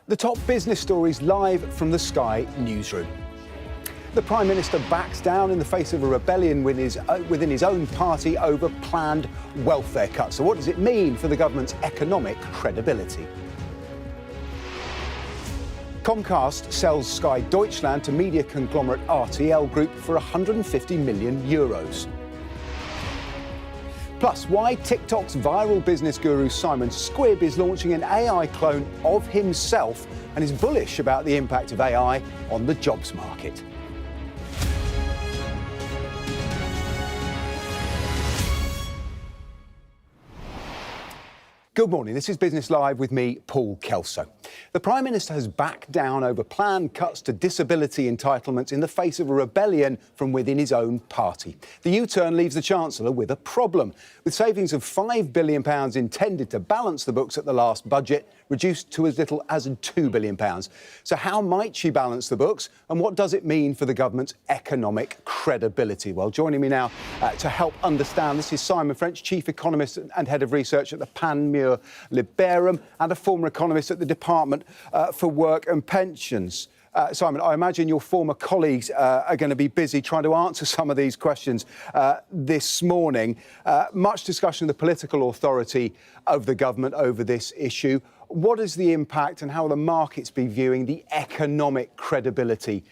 The top business stories live from the Sky newsroom. The Prime Minister backs down in the face of a rebellion within his own party over planned welfare cuts. So what does it mean for the government's economic credibility? Comcast sells Sky Deutschland to media conglomerate RTL Group for €150 million. Plus, why TikTok's viral business guru Simon Squib is launching an AI clone of himself and is bullish about the impact of AI on the jobs market. Good morning, this is Business Live with me, Paul Kelso. The Prime Minister has backed down over planned cuts to disability entitlements in the face of a rebellion from within his own party. The U-turn leaves the Chancellor with a problem, with savings of £5 billion intended to balance the books at the last budget, reduced to as little as £2 billion. So how might she balance the books, and what does it mean for the government's economic credibility? Well, joining me now to help understand this is Simon French, Chief Economist and Head of Research at the Panmure Liberum and a former economist at the Department for Work and Pensions. Simon, I imagine your former colleagues are going to be busy trying to answer some of these questions this morning. Much discussion of the political authority of the government over this issue. What is the impact and how will the markets be viewing the economic credibility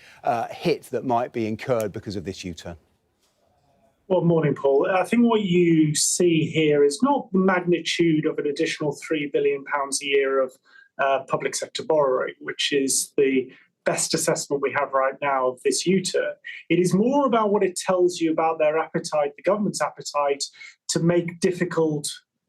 hit that might be incurred because of this U-turn? Well, morning, Paul. I think what you see here is not the magnitude of an additional £3 billion a year of public sector borrowing, which is the best assessment we have right now of this U-turn. It is more about what it tells you about their appetite, the government's appetite, to make difficult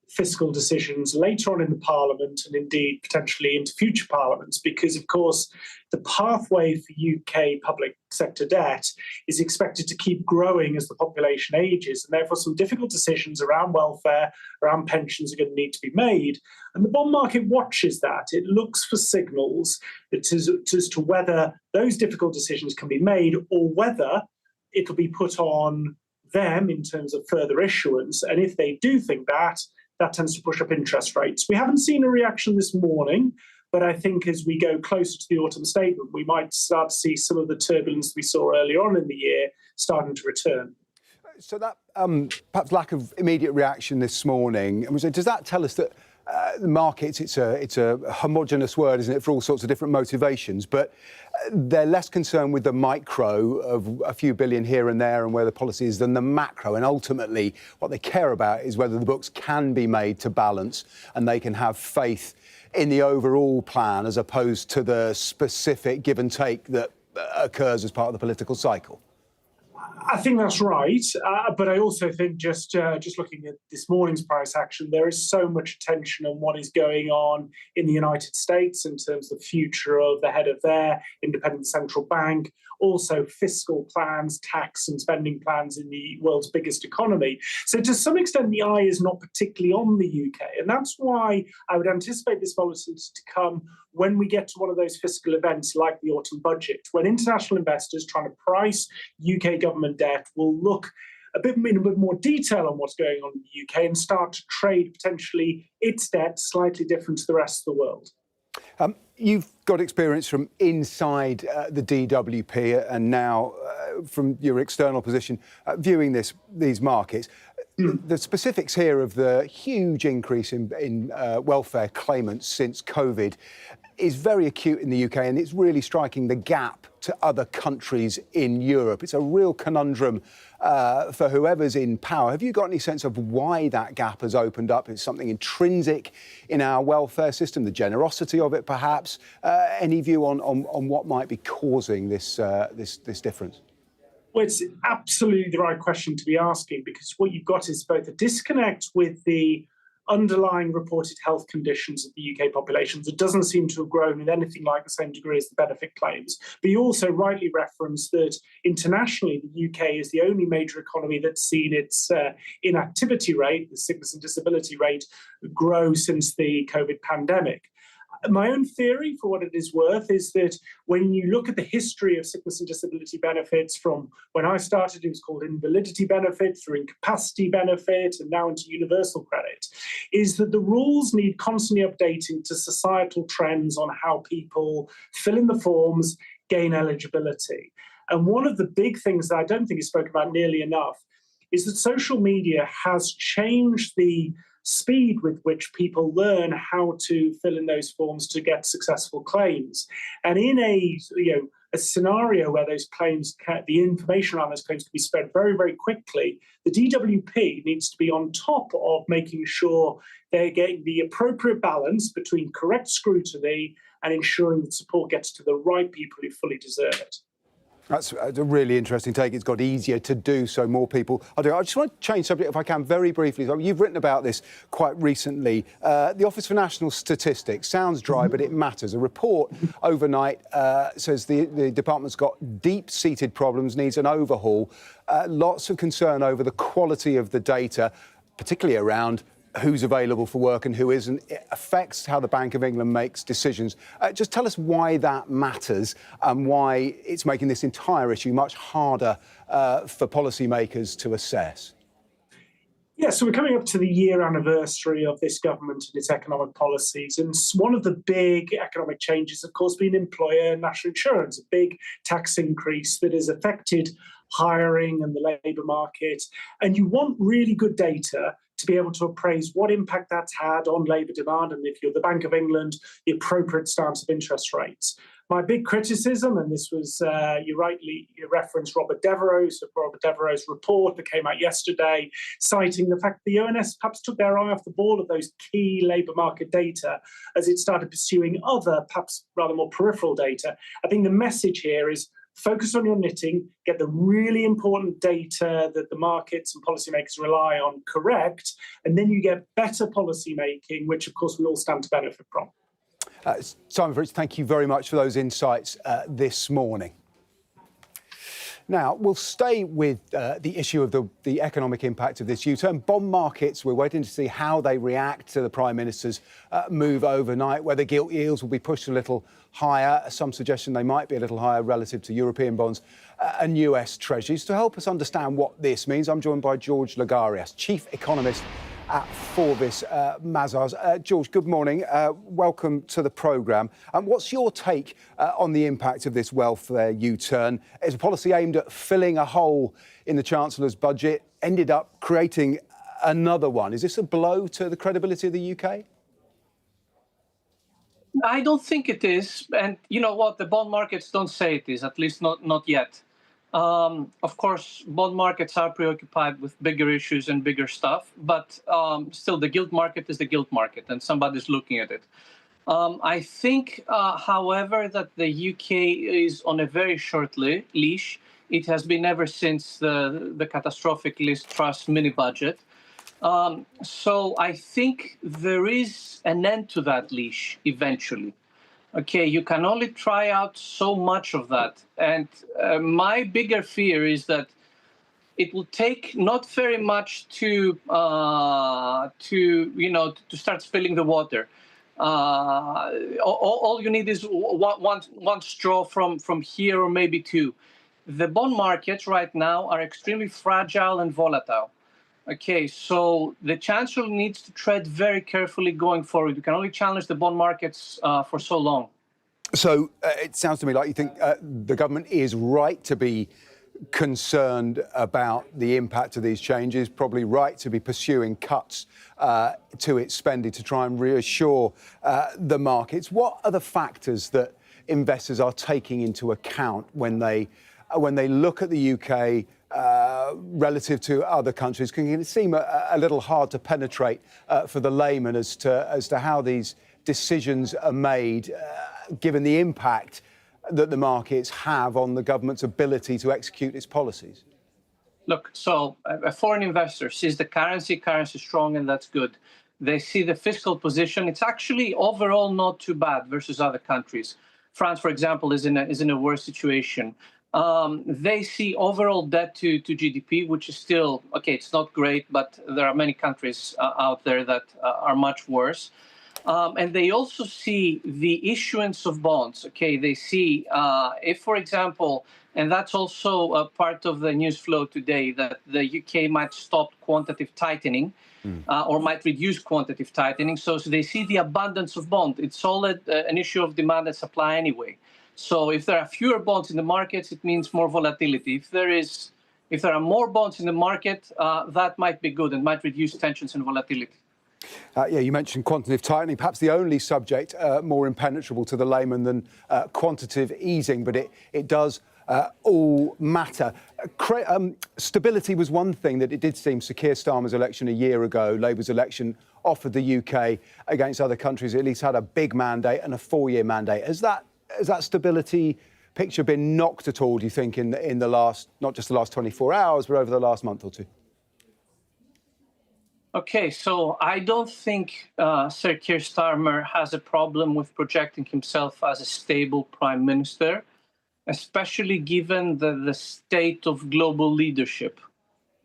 fiscal decisions later on in the Parliament and indeed potentially into future parliaments, because of course the pathway for UK public sector debt is expected to keep growing as the population ages, and therefore some difficult decisions around welfare, around pensions are going to need to be made. And the bond market watches that. It looks for signals as to whether those difficult decisions can be made or whether it'll be put on them in terms of further issuance. And if they do think that tends to push up interest rates. We haven't seen a reaction this morning, but I think as we go closer to the autumn statement, we might start to see some of the turbulence we saw earlier on in the year starting to return. So that perhaps lack of immediate reaction this morning, does that tell us that the markets, it's a homogenous word, isn't it, for all sorts of different motivations, but they're less concerned with the micro of a few billion here and there and where the policy is than the macro, and ultimately what they care about is whether the books can be made to balance and they can have faith in the overall plan as opposed to the specific give and take that occurs as part of the political cycle. I think that's right, but I also think just looking at this morning's price action, there is so much attention on what is going on in the United States in terms of the future of the head of their independent central bank, also fiscal plans, tax and spending plans in the world's biggest economy. So to some extent, the eye is not particularly on the UK, and that's why I would anticipate this volatility to come when we get to one of those fiscal events like the autumn budget, when international investors trying to price UK government debt will look in a bit more detail on what's going on in the UK and start to trade potentially its debt slightly different to the rest of the world. You've got experience from inside the DWP and now from your external position viewing these markets. The specifics here of the huge increase in welfare claimants since COVID is very acute in the UK, and it's really striking the gap to other countries in Europe. It's a real conundrum for whoever's in power. Have you got any sense of why that gap has opened up? Is something intrinsic in our welfare system, the generosity of it perhaps? Any view on what might be causing this difference? Well, it's absolutely the right question to be asking, because what you've got is both a disconnect with the underlying reported health conditions of the UK population that doesn't seem to have grown in anything like the same degree as the benefit claims. But you also rightly referenced that internationally, the UK is the only major economy that's seen its inactivity rate, the sickness and disability rate, grow since the COVID pandemic. My own theory, for what it is worth, is that when you look at the history of sickness and disability benefits from when I started, it was called invalidity benefit, through incapacity benefit, and now into universal credit, is that the rules need constantly updating to societal trends on how people fill in the forms, gain eligibility. And one of the big things that I don't think is spoken about nearly enough is that social media has changed the speed with which people learn how to fill in those forms to get successful claims. And in a scenario where those claims, the information around those claims can be spread very, very quickly, the DWP needs to be on top of making sure they're getting the appropriate balance between correct scrutiny and ensuring that support gets to the right people who fully deserve it. That's a really interesting take. It's got easier to do, so more people are doing it. I just want to change subject, if I can, very briefly. You've written about this quite recently. The Office for National Statistics sounds dry, but it matters. A report overnight says the department's got deep-seated problems, needs an overhaul. Lots of concern over the quality of the data, particularly around who's available for work and who isn't. It affects how the Bank of England makes decisions. Just tell us why that matters and why it's making this entire issue much harder for policymakers to assess. Yeah, so we're coming up to the year anniversary of this government and its economic policies. And one of the big economic changes, of course, been employer national insurance, a big tax increase that has affected hiring and the labour market. And you want really good data to be able to appraise what impact that's had on labour demand, and if you're the Bank of England, the appropriate stance of interest rates. My big criticism, and this was, you referenced Robert Devereux's report that came out yesterday, citing the fact the ONS perhaps took their eye off the ball of those key labour market data as it started pursuing other, perhaps rather more peripheral data. I think the message here is focus on your knitting, get the really important data that the markets and policymakers rely on correct, and then you get better policy making, which of course we all stand to benefit from. Simon Fritz, thank you very much for those insights this morning. Now, we'll stay with the issue of the economic impact of this U-turn. Bond markets, we're waiting to see how they react to the Prime Minister's move overnight, whether gilt yields will be pushed a little higher. Some suggestion they might be a little higher relative to European bonds and US Treasuries. To help us understand what this means, I'm joined by George Lagarias, Chief Economist at Forbes Mazars. George, good morning. Welcome to the programme. What's your take on the impact of this welfare U-turn? Is a policy aimed at filling a hole in the Chancellor's budget, ended up creating another one? Is this a blow to the credibility of the UK? I don't think it is. And you know what? The bond markets don't say it is, at least not yet. Of course, bond markets are preoccupied with bigger issues and bigger stuff, but still the gilt market is the gilt market and somebody's looking at it. I think, however, that the UK is on a very short leash. It has been ever since the catastrophic Liz Truss mini budget. So I think there is an end to that leash eventually. Okay, you can only try out so much of that. And my bigger fear is that it will take not very much to start spilling the water. All you need is one straw from here or maybe two. The bond markets right now are extremely fragile and volatile. Okay, so the Chancellor needs to tread very carefully going forward. You can only challenge the bond markets for so long. So it sounds to me like you think the government is right to be concerned about the impact of these changes, probably right to be pursuing cuts to its spending to try and reassure the markets. What are the factors that investors are taking into account when they look at the UK relative to other countries? Can it seem a little hard to penetrate for the layman as to how these decisions are made, given the impact that the markets have on the government's ability to execute its policies? Look, so a foreign investor sees the currency strong, and that's good. They see the fiscal position. It's actually overall not too bad versus other countries. France, for example, is in a worse situation. They see overall debt to GDP, which is still, okay, it's not great, but there are many countries out there that are much worse. And they also see the issuance of bonds. Okay, they see if, for example, and that's also a part of the news flow today, that the UK might stop quantitative tightening or might reduce quantitative tightening. So they see the abundance of bond. It's all an issue of demand and supply anyway. So if there are fewer bonds in the markets, it means more volatility. If there are more bonds in the market, that might be good and might reduce tensions and volatility. Yeah, you mentioned quantitative tightening, perhaps the only subject more impenetrable to the layman than quantitative easing, but it does all matter. Stability was one thing that it did seem. Sir Keir Starmer's election a year ago, Labour's election, offered the UK against other countries, at least had a big mandate and a 4-year mandate. Has that stability picture been knocked at all, do you think, in the last, not just the last 24 hours, but over the last month or two? Okay, so I don't think Sir Keir Starmer has a problem with projecting himself as a stable prime minister, especially given the state of global leadership.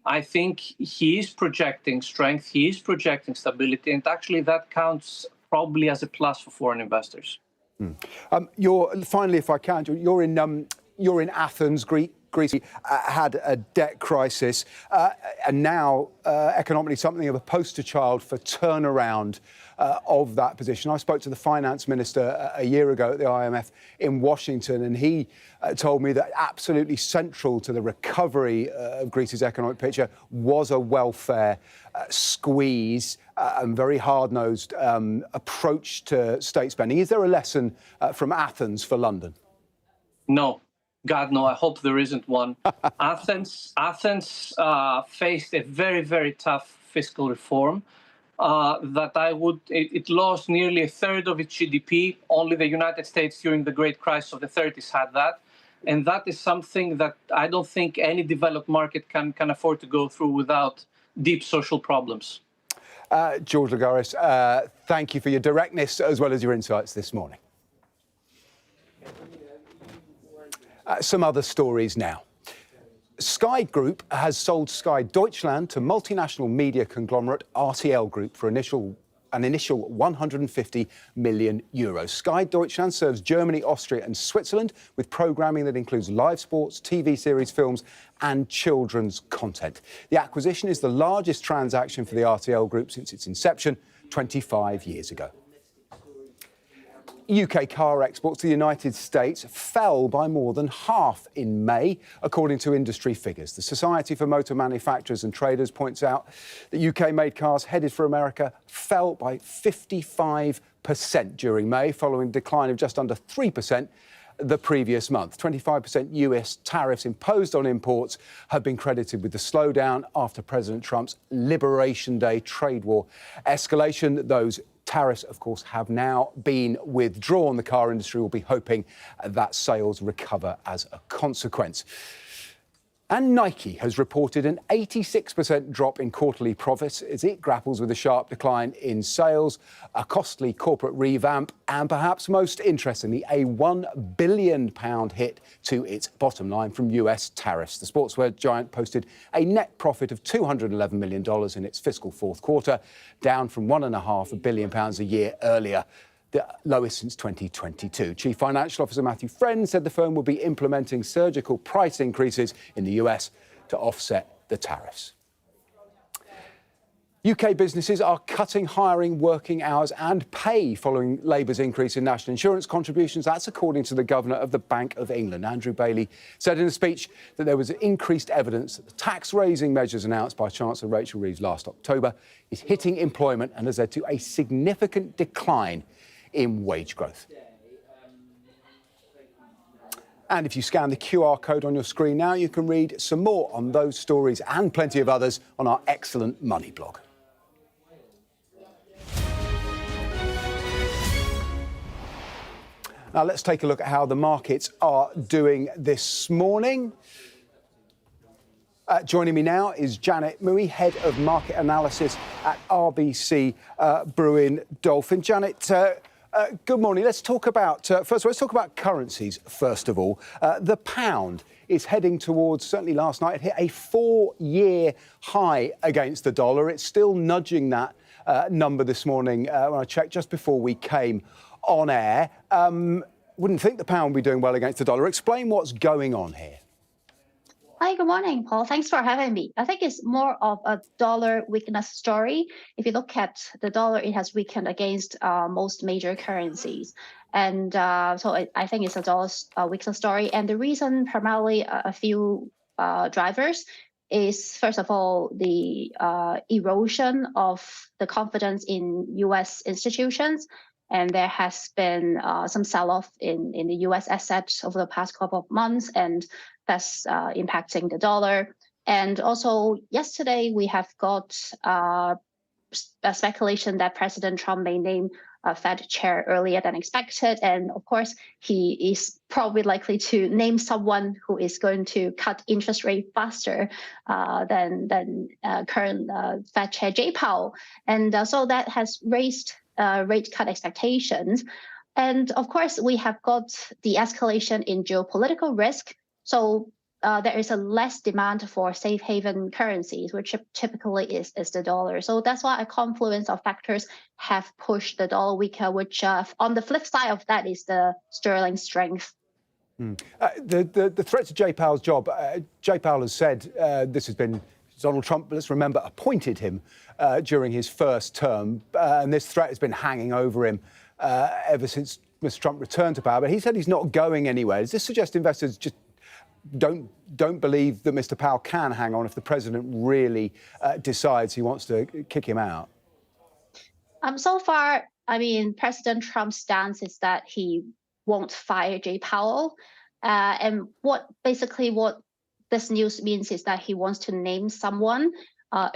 I think he is projecting strength, he is projecting stability, and actually that counts probably as a plus for foreign investors. Finally, if I can, you're in Athens, Greece had a debt crisis, and now economically something of a poster child for turnaround of that position. I spoke to the finance minister a year ago at the IMF in Washington, and he told me that absolutely central to the recovery of Greece's economic picture was a welfare squeeze and very hard-nosed approach to state spending. Is there a lesson from Athens for London? No. God, no, I hope there isn't one. Athens faced a very, very tough fiscal reform it lost nearly a third of its GDP. Only the United States during the great crisis of the 30s had that. And that is something that I don't think any developed market can afford to go through without deep social problems. George Lagaris, thank you for your directness as well as your insights this morning. Some other stories now. Sky Group has sold Sky Deutschland to multinational media conglomerate RTL Group for an initial 150 million euros. Sky Deutschland serves Germany, Austria and Switzerland with programming that includes live sports, TV series, films and children's content. The acquisition is the largest transaction for the RTL Group since its inception 25 years ago. UK car exports to the United States fell by more than half in May, according to industry figures. The Society for Motor Manufacturers and Traders points out that UK-made cars headed for America fell by 55% during May, following a decline of just under 3% the previous month. 25% US tariffs imposed on imports have been credited with the slowdown after President Trump's Liberation Day trade war escalation. Those tariffs, of course, have now been withdrawn. The car industry will be hoping that sales recover as a consequence. And Nike has reported an 86% drop in quarterly profits as it grapples with a sharp decline in sales, a costly corporate revamp, and perhaps most interestingly, a £1 billion hit to its bottom line from US tariffs. The sportswear giant posted a net profit of $211 million in its fiscal fourth quarter, down from £1.5 billion a year earlier, the lowest since 2022. Chief Financial Officer Matthew Friend said the firm will be implementing surgical price increases in the US to offset the tariffs. UK businesses are cutting hiring, working hours and pay following Labour's increase in national insurance contributions. That's according to the Governor of the Bank of England. Andrew Bailey said in a speech that there was increased evidence that the tax-raising measures announced by Chancellor Rachel Reeves last October is hitting employment and has led to a significant decline in wage growth. And if you scan the QR code on your screen now, you can read some more on those stories and plenty of others on our excellent Money blog. Now let's take a look at how the markets are doing this morning. Joining me now is Janet Mui, Head of Market Analysis at RBC Brewin Dolphin. Janet, good morning. Let's talk about, let's talk about currencies, first of all. The pound is heading towards, certainly last night, it hit a 4-year high against the dollar. It's still nudging that number this morning when I checked just before we came on air. Wouldn't think the pound would be doing well against the dollar. Explain what's going on here. Hi, good morning, Paul. Thanks for having me. I think it's more of a dollar weakness story. If you look at the dollar, it has weakened against most major currencies. And I think it's a dollar weakness story. And the reason, primarily a few drivers, is first of all, the erosion of the confidence in US institutions. And there has been some sell-off in the US assets over the past couple of months, and that's impacting the dollar. And also yesterday, we have got a speculation that President Trump may name a Fed chair earlier than expected. And of course, he is probably likely to name someone who is going to cut interest rate faster than current Fed chair Jay Powell. And so that has raised rate cut expectations. And of course, we have got the escalation in geopolitical risk. So there is a less demand for safe haven currencies, which typically is the dollar. So that's why a confluence of factors have pushed the dollar weaker, which on the flip side of that is the sterling strength. The threat to Jay Powell's job, Jay Powell has said this has been Donald Trump, let's remember, appointed him during his first term. And this threat has been hanging over him ever since Mr. Trump returned to power. But he said he's not going anywhere. Does this suggest investors just don't believe that Mr. Powell can hang on if the president really decides he wants to kick him out? So far, I mean, President Trump's stance is that he won't fire Jay Powell. And what this news means is that he wants to name someone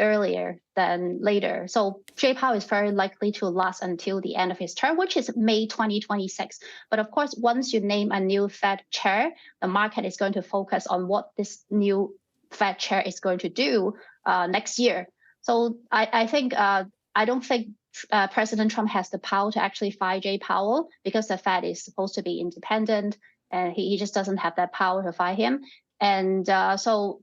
earlier than later. So Jay Powell is very likely to last until the end of his term, which is May 2026. But of course, once you name a new Fed chair, the market is going to focus on what this new Fed chair is going to do next year. So I don't think President Trump has the power to actually fire Jay Powell, because the Fed is supposed to be independent, and he just doesn't have that power to fire him. And so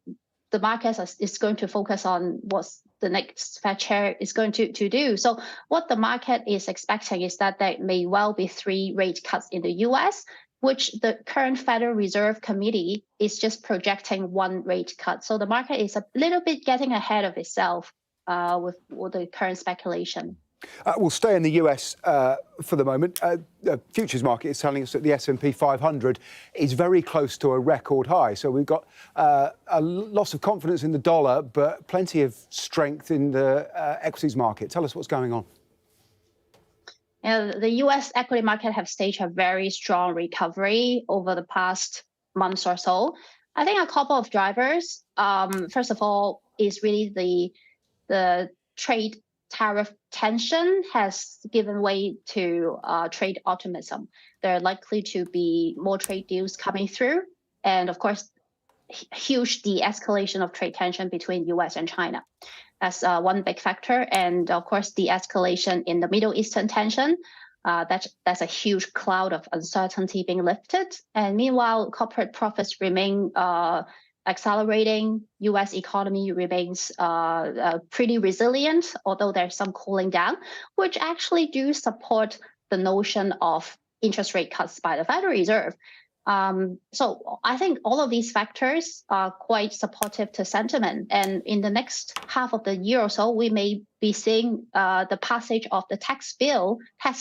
the market is going to focus on what the next Fed chair is going to do. So what the market is expecting is that there may well be 3 rate cuts in the US, which the current Federal Reserve Committee is just projecting 1 rate cut. So the market is a little bit getting ahead of itself with the current speculation. We'll stay in the US for the moment. The futures market is telling us that the S&P 500 is very close to a record high. So we've got a loss of confidence in the dollar, but plenty of strength in the equities market. Tell us what's going on. The US equity market have staged a very strong recovery over the past months or so. I think a couple of drivers. First of all, is really the trade tariff tension has given way to trade optimism. There are likely to be more trade deals coming through. And of course, huge de-escalation of trade tension between US and China. That's one big factor. And of course, the escalation in the Middle Eastern tension, that's a huge cloud of uncertainty being lifted. And meanwhile, corporate profits remain accelerating. US economy remains pretty resilient, although there's some cooling down, which actually do support the notion of interest rate cuts by the Federal Reserve. So I think all of these factors are quite supportive to sentiment. And in the next half of the year or so, we may be seeing the passage of the tax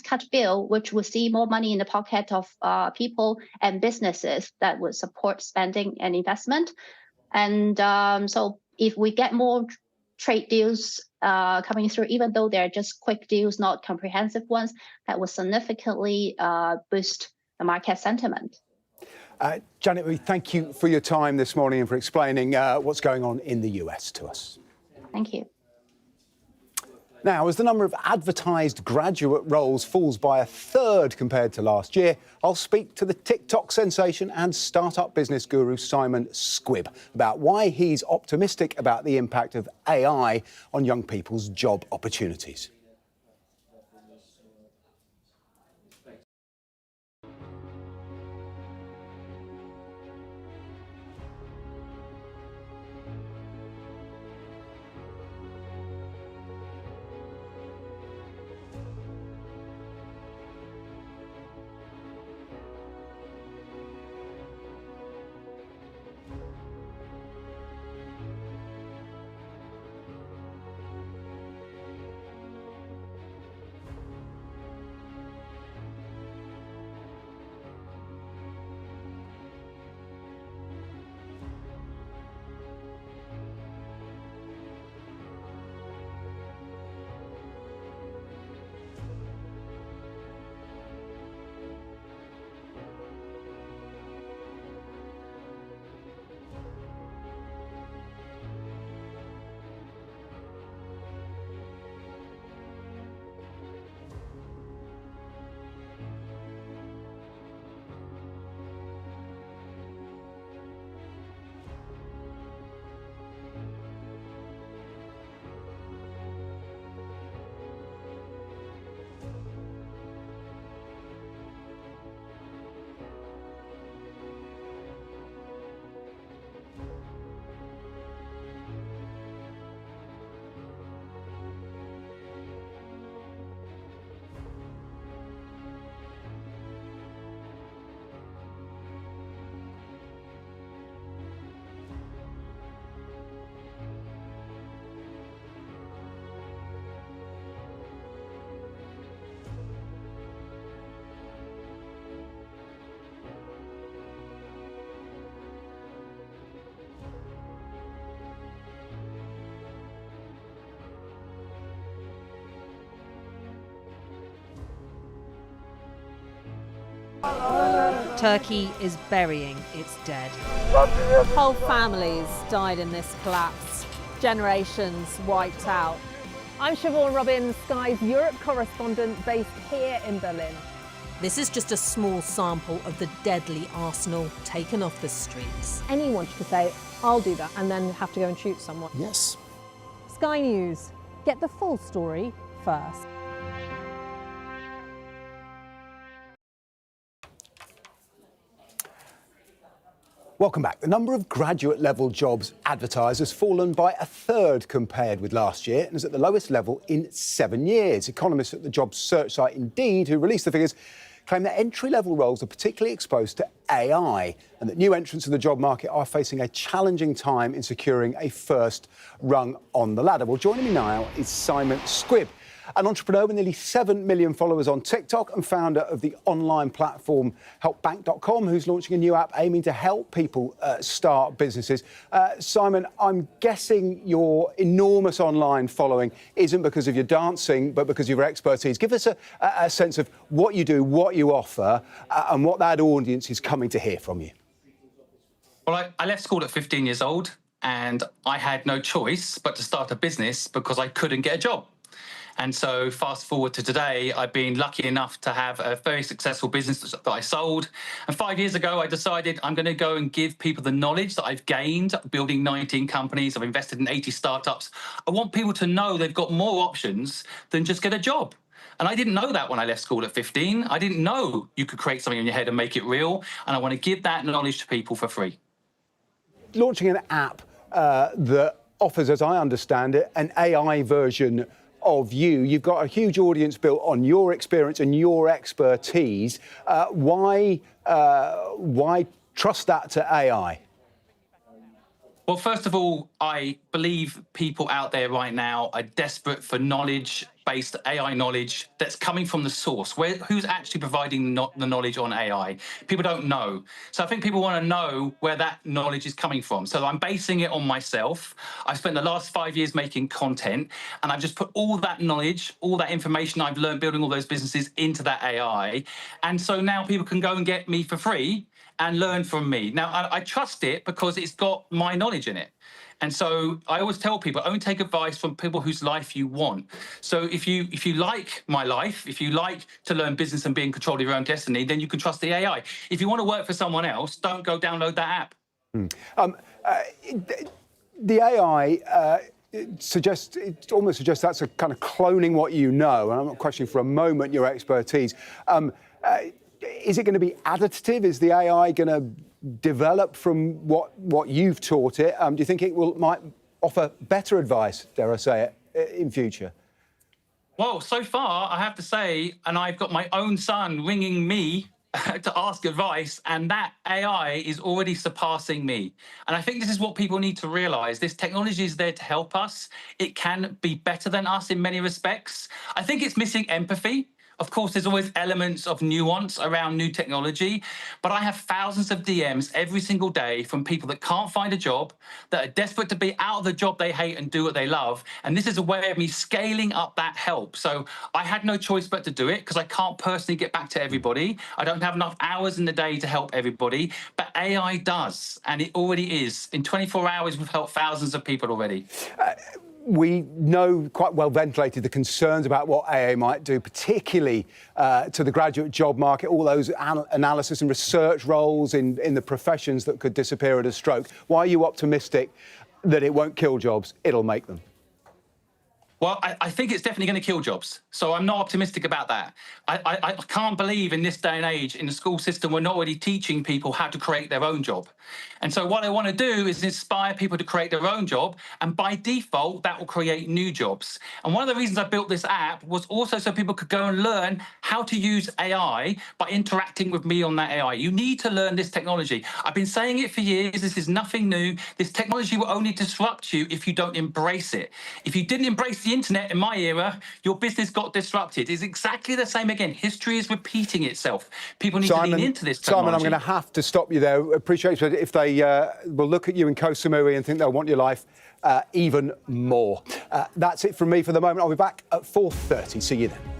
cut bill, which will see more money in the pocket of people and businesses that would support spending and investment. And so if we get more trade deals coming through, even though they're just quick deals, not comprehensive ones, that will significantly boost the market sentiment. Janet, we thank you for your time this morning and for explaining what's going on in the US to us. Thank you. Now, as the number of advertised graduate roles falls by a third compared to last year, I'll speak to the TikTok sensation and startup business guru Simon Squib about why he's optimistic about the impact of AI on young people's job opportunities. Turkey is burying its dead. Whole families died in this collapse. Generations wiped out. I'm Siobhan Robbins, Sky's Europe correspondent based here in Berlin. This is just a small sample of the deadly arsenal taken off the streets. Anyone could say, I'll do that, and then have to go and shoot someone. Yes. Sky News, get the full story first. Welcome back. The number of graduate-level jobs advertised has fallen by a third compared with last year and is at the lowest level in 7 years. Economists at the job search site Indeed, who released the figures, claim that entry-level roles are particularly exposed to AI and that new entrants to the job market are facing a challenging time in securing a first rung on the ladder. Well, joining me now is Simon Squib, an entrepreneur with nearly 7 million followers on TikTok and founder of the online platform helpbank.com, who's launching a new app aiming to help people start businesses. Simon, I'm guessing your enormous online following isn't because of your dancing, but because of your expertise. Give us a sense of what you do, what you offer, and what that audience is coming to hear from you. Well, I left school at 15 years old, and I had no choice but to start a business because I couldn't get a job. And so fast forward to today, I've been lucky enough to have a very successful business that I sold. And 5 years ago, I decided I'm going to go and give people the knowledge that I've gained building 19 companies. I've invested in 80 startups. I want people to know they've got more options than just get a job. And I didn't know that when I left school at 15. I didn't know you could create something in your head and make it real. And I want to give that knowledge to people for free. Launching an app that offers, as I understand it, an AI version of you. You've got a huge audience built on your experience and your expertise. Why trust that to AI? Well, first of all, I believe people out there right now are desperate for knowledge-based AI knowledge that's coming from the source. Who's actually providing the knowledge on AI? People don't know. So I think people want to know where that knowledge is coming from. So I'm basing it on myself. I've spent the last 5 years making content, and I've just put all that knowledge, all that information I've learned building all those businesses into that AI. And so now people can go and get me for free and learn from me. Now, I trust it because it's got my knowledge in it. And so I always tell people, only take advice from people whose life you want. So if you like my life, if you like to learn business and be in control of your own destiny, then you can trust the AI. If you want to work for someone else, don't go download that app. The AI it almost suggests that's a kind of cloning what you know. And I'm not questioning for a moment your expertise. Is it going to be additive? Is the AI going to develop from what you've taught it? Do you think it might offer better advice, dare I say it, in future? Well, so far, I have to say, and I've got my own son ringing me to ask advice, and that AI is already surpassing me. And I think this is what people need to realize. This technology is there to help us. It can be better than us in many respects. I think it's missing empathy. Of course, there's always elements of nuance around new technology, but I have thousands of DMs every single day from people that can't find a job, that are desperate to be out of the job they hate and do what they love. And this is a way of me scaling up that help. So I had no choice but to do it because I can't personally get back to everybody. I don't have enough hours in the day to help everybody, but AI does, and it already is. In 24 hours, we've helped thousands of people already. We know quite well ventilated the concerns about what AI might do, particularly to the graduate job market, all those analysis and research roles in the professions that could disappear at a stroke. Why are you optimistic that it won't kill jobs, it'll make them? Well, I think it's definitely going to kill jobs. So I'm not optimistic about that. I can't believe in this day and age in the school system we're not already teaching people how to create their own job. And so what I want to do is inspire people to create their own job. And by default, that will create new jobs. And one of the reasons I built this app was also so people could go and learn how to use AI by interacting with me on that AI. You need to learn this technology. I've been saying it for years. This is nothing new. This technology will only disrupt you if you don't embrace it. If you didn't embrace the internet in my era, your business got disrupted. It's exactly the same again. History is repeating itself. People need to lean into this technology. Simon, I'm going to have to stop you there. Appreciate it if they will look at you in Koh Samui and think they'll want your life even more. That's it from me for the moment. I'll be back at 4:30. See you then.